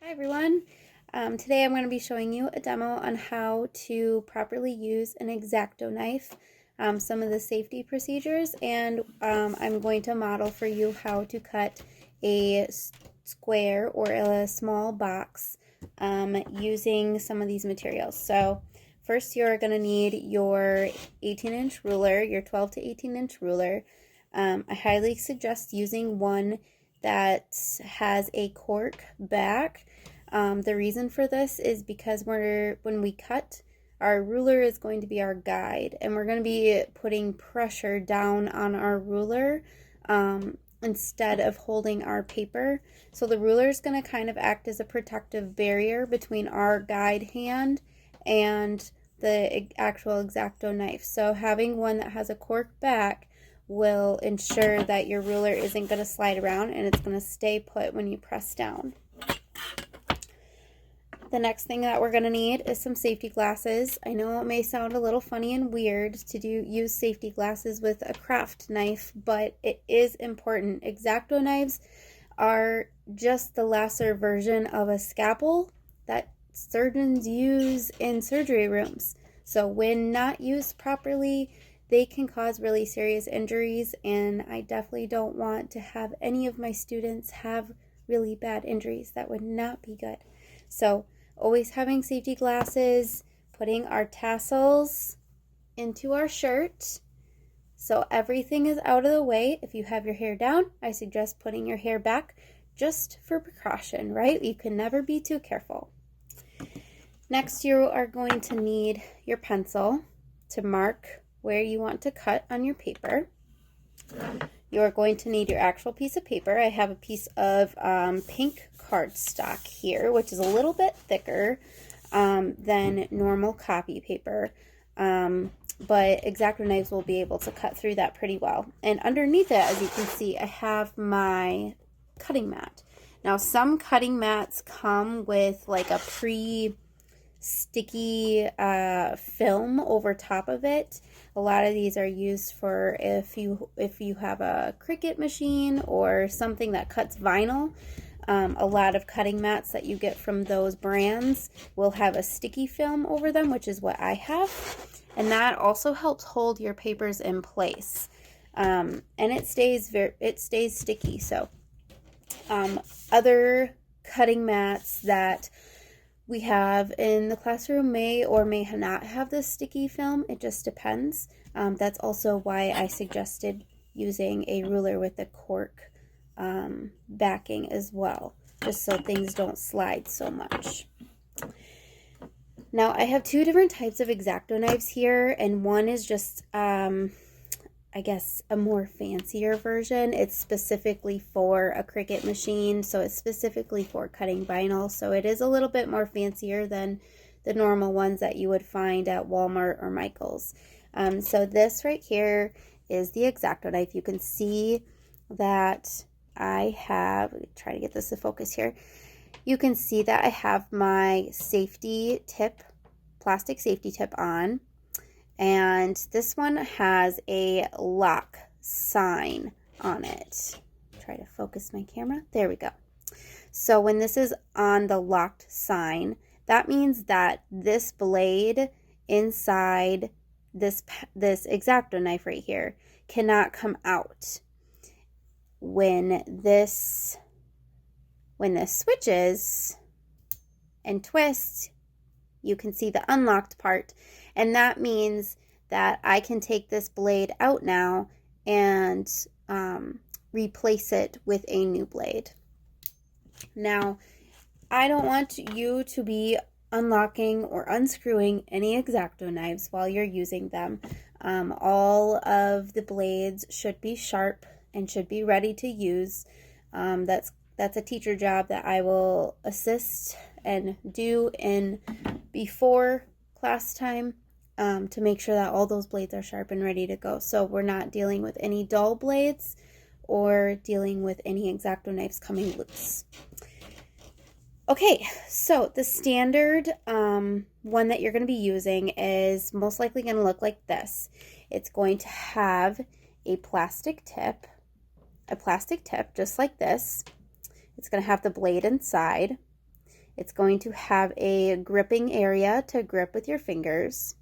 Hi everyone. Today I'm going to be showing you a demo on how to properly use an Exacto knife, some of the safety procedures, and I'm going to model for you how to cut a square or a small box using some of these materials. So first you're going to need your 18-inch ruler, your 12 to 18-inch ruler. I highly suggest using one that has a cork back. The reason for this is because when we cut, our ruler is going to be our guide, and we're going to be putting pressure down on our ruler instead of holding our paper. So the ruler is going to kind of act as a protective barrier between our guide hand and the actual Exacto knife. So having one that has a cork back will ensure that your ruler isn't going to slide around and it's going to stay put when you press down. The next thing that we're going to need is some safety glasses. I know it may sound a little funny and weird to use safety glasses with a craft knife, but it is important. Exacto knives are just the lesser version of a scalpel that surgeons use in surgery rooms. So when not used properly, they can cause really serious injuries, and I definitely don't want to have any of my students have really bad injuries. That would not be good. So always having safety glasses, putting our tassels into our shirt so everything is out of the way. If you have your hair down, I suggest putting your hair back just for precaution, right? You can never be too careful. Next, you are going to need your pencil to mark where you want to cut on your paper. You are going to need your actual piece of paper. I have a piece of pink cardstock here, which is a little bit thicker than normal copy paper, but Exacto knives will be able to cut through that pretty well. And underneath it, as you can see, I have my cutting mat. Now, some cutting mats come with like a sticky film over top of it. A lot of these are used for if you have a Cricut machine or something that cuts vinyl. A lot of cutting mats that you get from those brands will have a sticky film over them, which is what I have, and that also helps hold your papers in place. And it stays sticky. So other cutting mats that we have in the classroom may or may not have this sticky film. It just depends. That's also why I suggested using a ruler with a cork backing as well, just so things don't slide so much. Now, I have two different types of Exacto knives here, and one is just I guess a more fancier version. It's specifically for a Cricut machine, so it's specifically for cutting vinyl, so it is a little bit more fancier than the normal ones that you would find at Walmart or Michael's. So this right here is the Exacto knife. You can see that I have, try to get this to focus here. You can see that I have my safety tip, plastic safety tip on. And this one has a lock sign on it. Try to focus my camera. There we go. So when this is on the locked sign, that means that this blade inside this Exacto knife right here cannot come out. When this switches and twists, you can see the unlocked part, and that means that I can take this blade out now and replace it with a new blade. Now, I don't want you to be unlocking or unscrewing any Exacto knives while you're using them. All of the blades should be sharp and should be ready to use. That's a teacher job that I will assist and do in before class time to make sure that all those blades are sharp and ready to go. So we're not dealing with any dull blades or dealing with any Exacto knives coming loose. Okay, so the standard one that you're going to be using is most likely going to look like this. It's going to have a plastic tip just like this. It's going to have the blade inside. It's going to have a gripping area to grip with your fingers,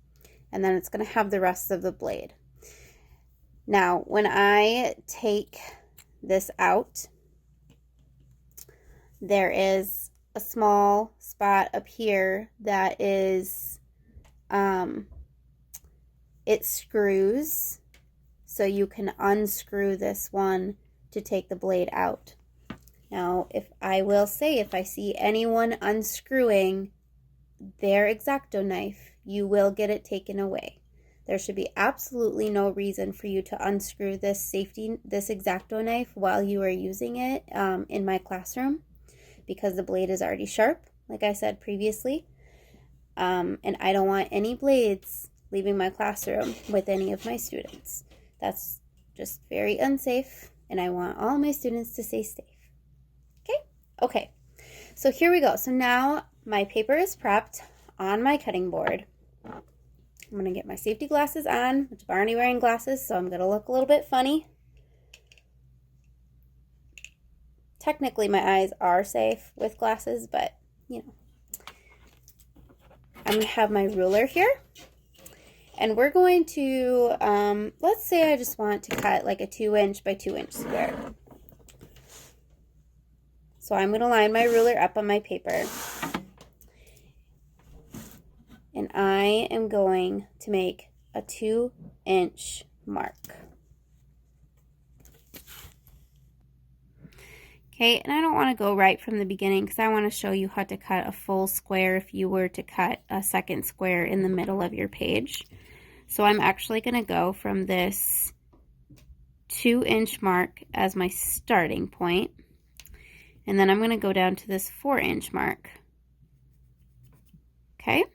and then it's going to have the rest of the blade. Now, when I take this out, there is a small spot up here that is, it screws, so you can unscrew this one to take the blade out. Now, if I see anyone unscrewing their Exacto knife, you will get it taken away. There should be absolutely no reason for you to unscrew this Exacto knife while you are using it in my classroom, because the blade is already sharp, like I said previously. And I don't want any blades leaving my classroom with any of my students. That's just very unsafe, and I want all my students to stay safe. Okay, so here we go. So now my paper is prepped on my cutting board. I'm going to get my safety glasses on, which I'm already wearing glasses, so I'm going to look a little bit funny. Technically, my eyes are safe with glasses, but, you know. I'm going to have my ruler here, and we're going to, let's say I just want to cut like a 2" by 2" square. So I'm going to line my ruler up on my paper, and I am going to make a 2" mark. Okay, and I don't want to go right from the beginning because I want to show you how to cut a full square if you were to cut a second square in the middle of your page. So I'm actually going to go from this 2" mark as my starting point. And then I'm going to go down to this 4" mark. Okay,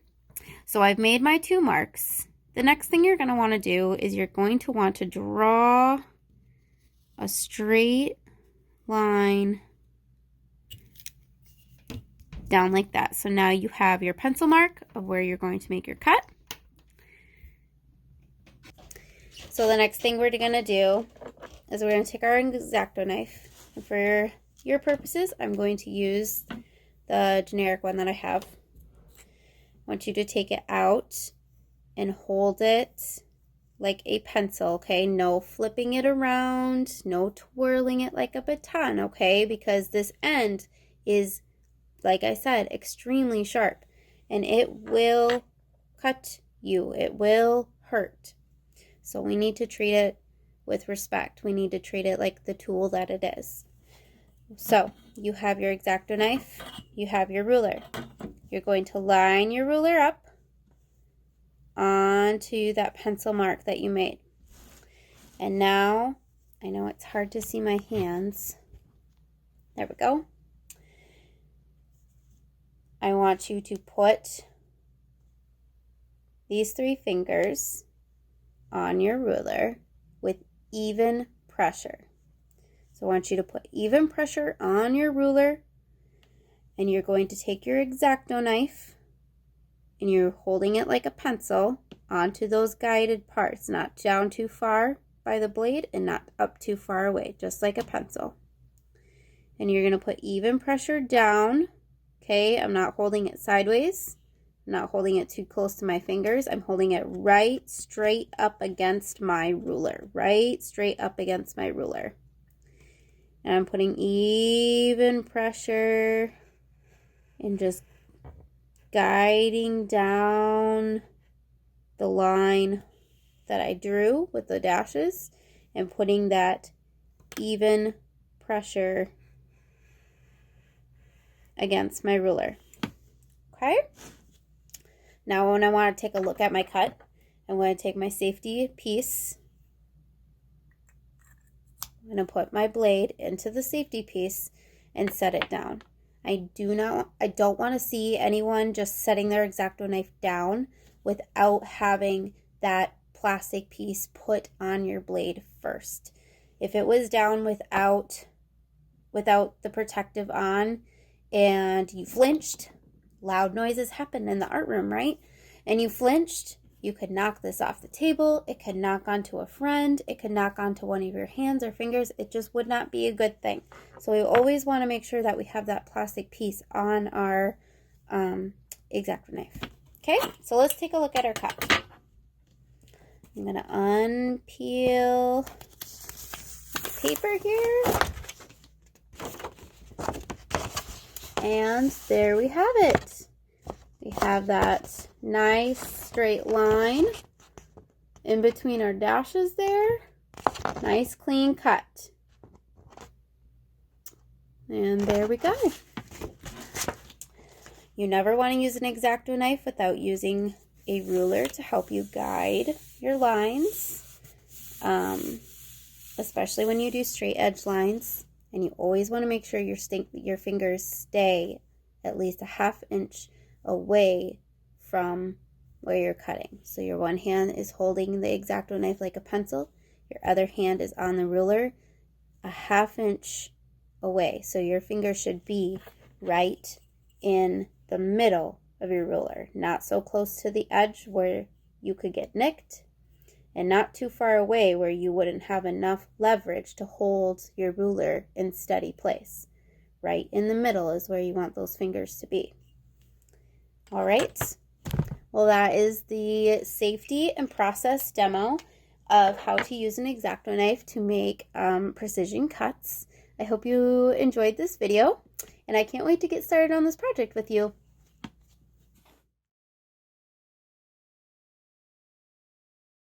so I've made my 2 marks. The next thing you're going to want to do is you're going to want to draw a straight line down like that. So now you have your pencil mark of where you're going to make your cut. So the next thing we're going to do is we're going to take our Exacto knife. And for your purposes, I'm going to use the generic one that I have. I want you to take it out and hold it like a pencil, okay? No flipping it around, no twirling it like a baton, okay? Because this end is, like I said, extremely sharp, and it will cut you. It will hurt. So we need to treat it with respect. We need to treat it like the tool that it is. So you have your Exacto knife, you have your ruler. You're going to line your ruler up onto that pencil mark that you made. And now, I know it's hard to see my hands. There we go. I want you to put these 3 fingers on your ruler with even pressure. So I want you to put even pressure on your ruler, and you're going to take your Exacto knife and you're holding it like a pencil onto those guided parts, not down too far by the blade and not up too far away, just like a pencil. And you're going to put even pressure down. Okay, I'm not holding it sideways. I'm not holding it too close to my fingers. I'm holding it right straight up against my ruler, right straight up against my ruler. And I'm putting even pressure and just guiding down the line that I drew with the dashes and putting that even pressure against my ruler. Okay? Now when I want to take a look at my cut, I'm going to take my safety piece. I'm going to put my blade into the safety piece and set it down. I don't want to see anyone just setting their Exacto knife down without having that plastic piece put on your blade first. If it was down without the protective on and you flinched, loud noises happen in the art room, right? And you flinched, you could knock this off the table, it could knock onto a friend, it could knock onto one of your hands or fingers. It just would not be a good thing. So we always want to make sure that we have that plastic piece on our Exacto knife. Okay, so let's take a look at our cut. I'm gonna unpeel the paper here. And there we have it. We have that nice straight line in between our dashes there. Nice clean cut. And there we go. You never want to use an Exacto knife without using a ruler to help you guide your lines, especially when you do straight edge lines. And you always want to make sure your fingers stay at least a ½ inch away from where you're cutting. So your one hand is holding the Exacto knife like a pencil. Your other hand is on the ruler a ½ inch away. So your finger should be right in the middle of your ruler, not so close to the edge where you could get nicked, and not too far away where you wouldn't have enough leverage to hold your ruler in steady place. Right in the middle is where you want those fingers to be. All right, well, that is the safety and process demo of how to use an Exacto knife to make precision cuts. I hope you enjoyed this video, and I can't wait to get started on this project with you.